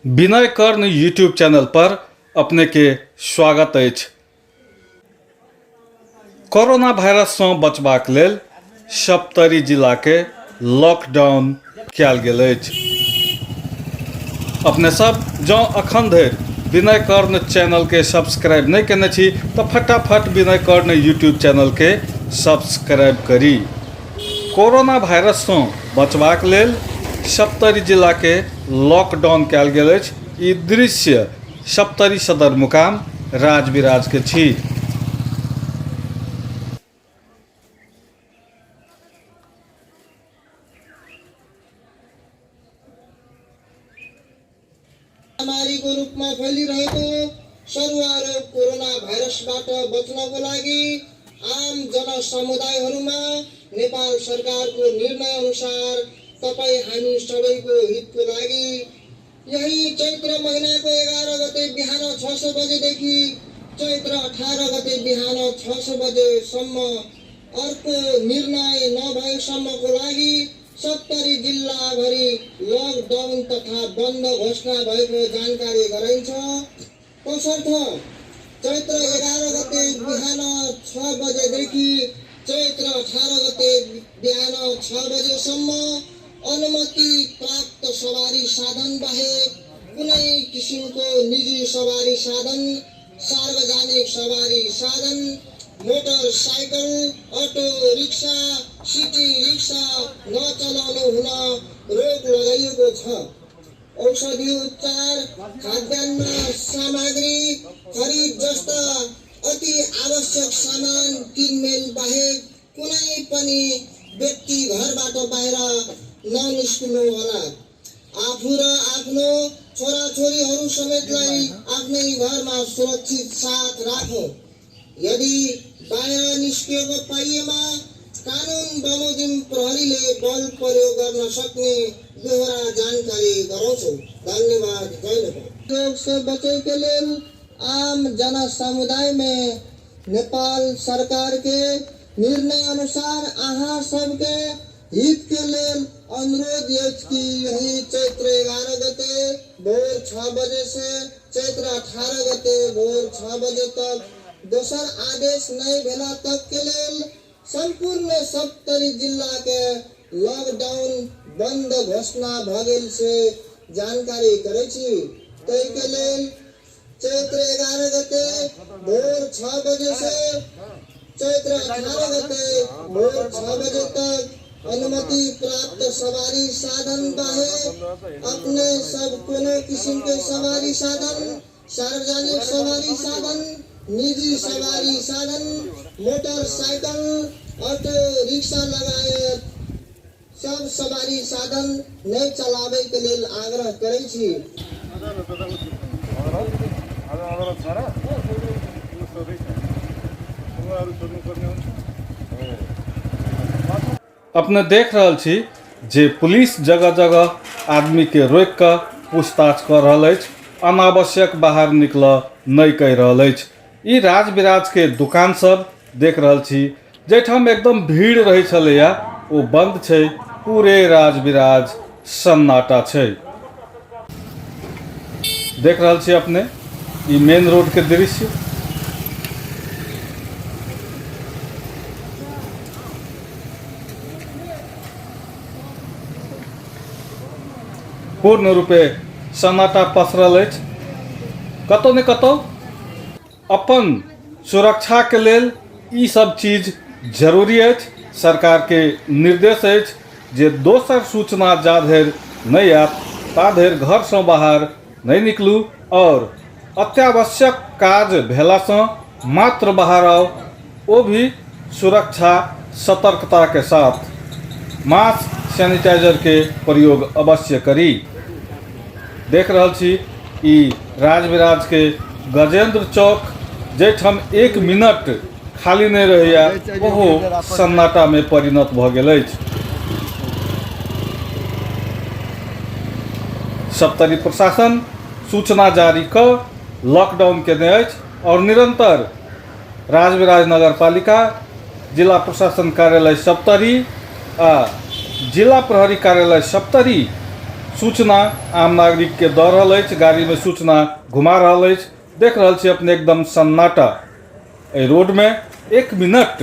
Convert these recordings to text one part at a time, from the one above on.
विनय कर्ण YouTube channel पर अपने के स्वागत अछि। कोरोना वायरस से बचबाक लेल सप्तरी जिला के लॉकडाउन कयल गेल अछि। अपने सब जँ अखन धरि विनय कर्ण चैनल के सब्सक्राइब नहीं केने छी तो फटाफट विनय कर्ण यूट्यूब चैनल के सब्सक्राइब करी। कोरोना वायरस से बचबाक लेल सप्तरी जिला के लॉकडाउन कयल गेल अछि। ई दृश्य सप्तरी सदर मुकाम राजविराज के छी। महामारी को रूप में फैलिरहेको सर्वरोग कोरोना भाइरसबाट बच्नको लागि आम जनसमुदायहरूमा नेपाल सरकारको निर्णय अनुसार तपाईं हामी सबैको हितको लागि यही चैत्र महिनाको 11 गते बिहान 6:00 बजेदेखि चैत्र 18 गते बिहान 6:00 बजेसम्म अर्को निर्णय नभएसम्मको लागि सप्तरी जिल्लाभरि लकडाउन तथा बन्द घोषणा भएको जानकारी गराइन्छ। तसर्थ चैत्र 11 गते बिहान 6 बजेदेखि चैत्र 18 गते बिहान 6 बजेसम्म अनुमति प्राप्त सवारी साधन बाहेक कुनै किसिमको निजी सवारी साधन, सार्वजनिक सवारी साधन, मोटरसाइकल, अटो रिक्सा, सिटी रिक्सा नचलाउनु हुन रोक लगाइएको छ। औषधि उपचार, खाद्यान्न सामग्री खरिद जस्ता अति आवश्यक सामान किनमेल बाहेक कुनै पनि व्यक्ति घरबाट बाहिर ननिस्कनु होला। आफू र आफ्नो छोराछोरीहरू समेतलाई आफ्नै घरमा सुरक्षित साथ राखौं। यदि बाहिर निस्किएको पाइएमा कानुन बमोजिम प्रहरीले बल प्रयोग गर्न सक्ने दोहोरा जानकारी गराउँछौं। धन्यवाद। जय नेपाल। रोग से बचे के लिए आम जन समुदाय में नेपाल सरकार के निर्णय अनुसार आहा सबके हित के लिए अनुरोध अछि कि यही चैत्र 11 गते भोर 6 बजे से चैत्र 18 गते भोर 6 बजे तक दोसर आदेश नहीं भेला तक के लिए संपूर्ण सप्तरी जिला के लॉकडाउन बंद घोषणा भ गेल से जानकारी करे छी। तै के लिए चैत्र 11 गते भोर 6 बजे से चैत्र 18 गते भोर 6 बजे तक अनुमति प्राप्त सवारी साधन बाहेक अपने सब कोनो किस्म के सवारी साधन, सार्वजनिक सवारी साधन, निजी सवारी साधन, मोटरसाइकल, ऑटो रिक्शा लगायत सब सवारी साधन नहीं चलावे के लिए आग्रह करे छी। अपने देख रहल छी जे पुलिस जगह जगह आदमी के रोक कर पूछताछ कर रहल अछि, अनावश्यक बाहर निकल नहीं कह रहल अछि। ई राजविराज के दुकान सब देख रहल छी जैठाम एकदम भीड़ रही छलैया वो बंद छै। पूरे राजविराज सन्नाटा छै। देख रहल छी अपने ई मेन रोड के दृश्य। पूर्ण रूपे सन्नाटा पसरल अछि। कतौ ने कतौ अपन सुरक्षा के लेल ई सब चीज जरूरी अछि। सरकार के निर्देश अछि जे दोसर सूचना जा धरि नहीं आयत ता धरि घर से बाहर नहीं निकलू और अत्यावश्यक काज भेला से मात्र बाहर आओ, वो भी सुरक्षा सतर्कता के साथ। मास्क सैनिटाइजर के प्रयोग अवश्य करी। देख रहल छी ई राजविराज के गजेंद्र चौक जैठाम 1 मिनट खाली नहीं रहैया ओहो सन्नाटा में परिणत भ गेल अछि। सप्तरी प्रशासन सूचना जारी क लॉकडाउन केने अछि और निरंतर राजविराज नगर पालिका, जिला प्रशासन कार्यालय सप्तरी आ जिला प्रहरी कार्यालय सप्तरी सूचना आम नागरिक के दऽ रहल अछि, गाड़ी में सूचना घुमा रहल अछि। देख रहल छी अपने एकदम सन्नाटा। एहि रोड में 1 मिनट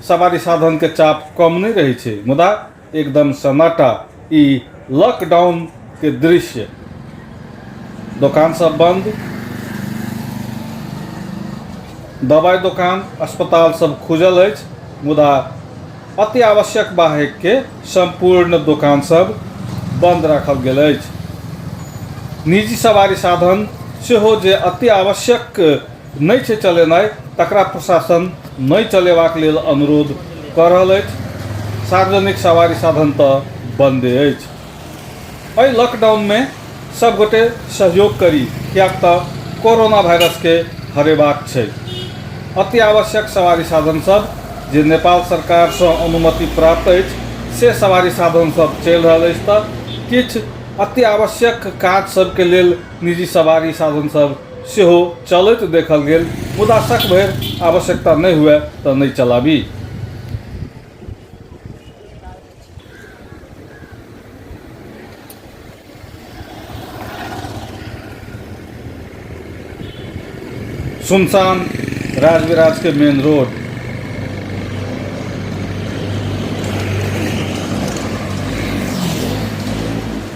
सवारी साधन के चाप कम नहीं रही छै, मुदा एकदम सन्नाटा। ई लॉकडाउन के दृश्य। दुकान सब बंद, दवाई दुकान अस्पताल सब खुजल अछि, मुदा अति आवश्यक बाहेक के संपूर्ण दुकान सब बंद राखल गेल अछि। निजी सवारी साधन सेहो जे अति आवश्यक नहीं छै चलेनाइ, तकरा प्रशासन नहीं चलेबाक लेल अनुरोध कऽ रहल अछि। सार्वजनिक सवारी साधन तऽ बंदे अछि। एहि लॉकडाउन में सब गोटे सहयोग करी, कियाक तऽ कोरोना वायरस के हरेबाक छै। अति आवश्यक सवारी साधन सब जे नेपाल सरकार से अनुमति प्राप्त अछि, से सवारी साधन सब चलि रहल अछि। तऽ किछु अति आवश्यक काज सब के लेल निजी सवारी साधन सब सेहो चलैत देखल गेल, मुदा शक भरि आवश्यकता नहीं हुए तऽ नहीं चलाबी। सुनसान राजविराज के मेन रोड।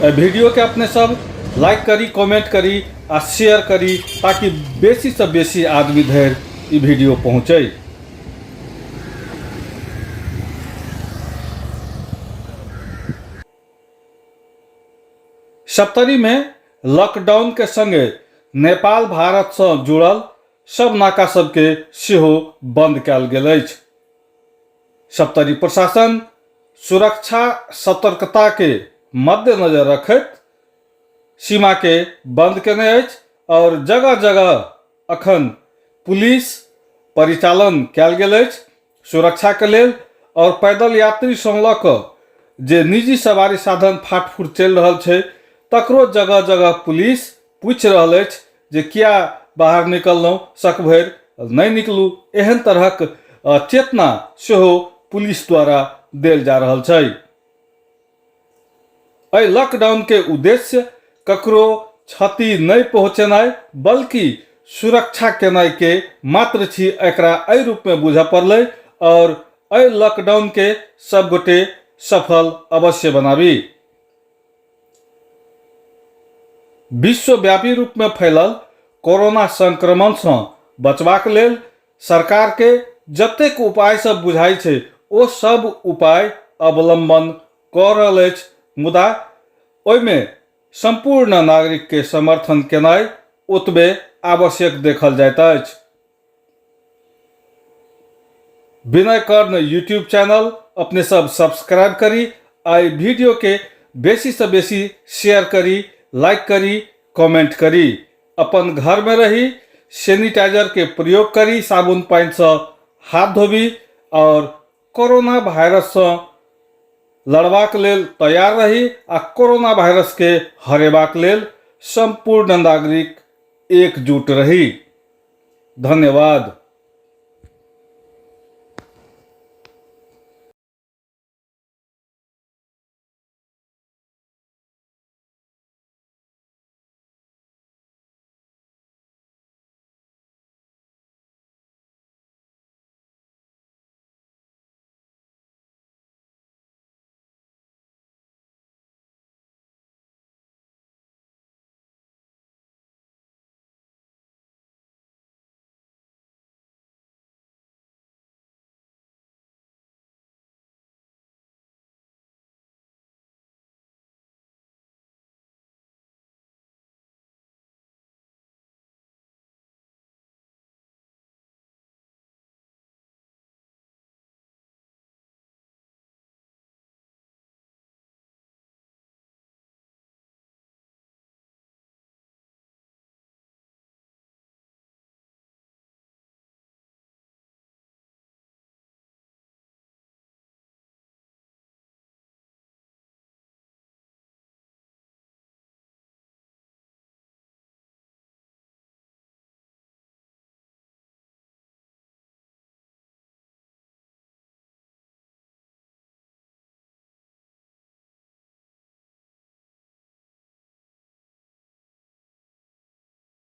वीडियो के अपने सब लाइक करी, कमेंट करी आ शेयर करी, ताकि बेसी से बेसी आदमी धरि ई वीडियो पहुँचे। सप्तरी में लॉकडाउन के संगे नेपाल भारत से जुड़ल सब नाका सबके सेहो बंद कयल गेल अछि। सप्तरी प्रशासन सुरक्षा सतर्कता के मद्देनजर रखैत सीमा के बंद केने अछि और जगह जगह अखन पुलिस परिचालन कयल गेल अछि सुरक्षा के लेल। और पैदल यात्री सँ लऽ कऽ जे निजी सवारी साधन फाटफूट चलि रहल छै, तकरो जगह जगह पुलिस पूछि रहल अछि जे किया बाहर निकललहुँ, शक भरि नहीं निकलू। एहन तरहक चेतना सेहो पुलिस द्वारा देल जा रहल छै। एहि लॉकडाउन के उद्देश्य ककरो क्षति नहीं पहुँचेनाइ, बल्कि सुरक्षा केनाइ के मात्र छी। एकरा एहि रूप में बुझऽ पड़लै और एहि लॉकडाउन के सब गोटे सफल अवश्य बनाबी। विश्वव्यापी रूप में फैलल कोरोना संक्रमण से बचबाक लेल सरकार के जतेक उपाय सब बुझाई छै, ओ सब उपाय अवलंबन कऽ रहल अछि, मुदा ओहिमे संपूर्ण नागरिक के समर्थन केनाइ ओतबे आवश्यक देखल जाइत अछि। विनय कर्ण यूट्यूब चैनल अपने सब सब्सक्राइब करी, आई वीडियो के बेसी से बेसी शेयर करी, लाइक करी, कमेंट करी। अपन घर में रही सैनिटाइजर के प्रयोग करी, साबुन पानी से हाथ धोबी और कोरोना वायरस से लड़बाक लेल तैयार रही आ कोरोना वायरस के हरेबाक लेल संपूर्ण नागरिक एकजुट रही। धन्यवाद।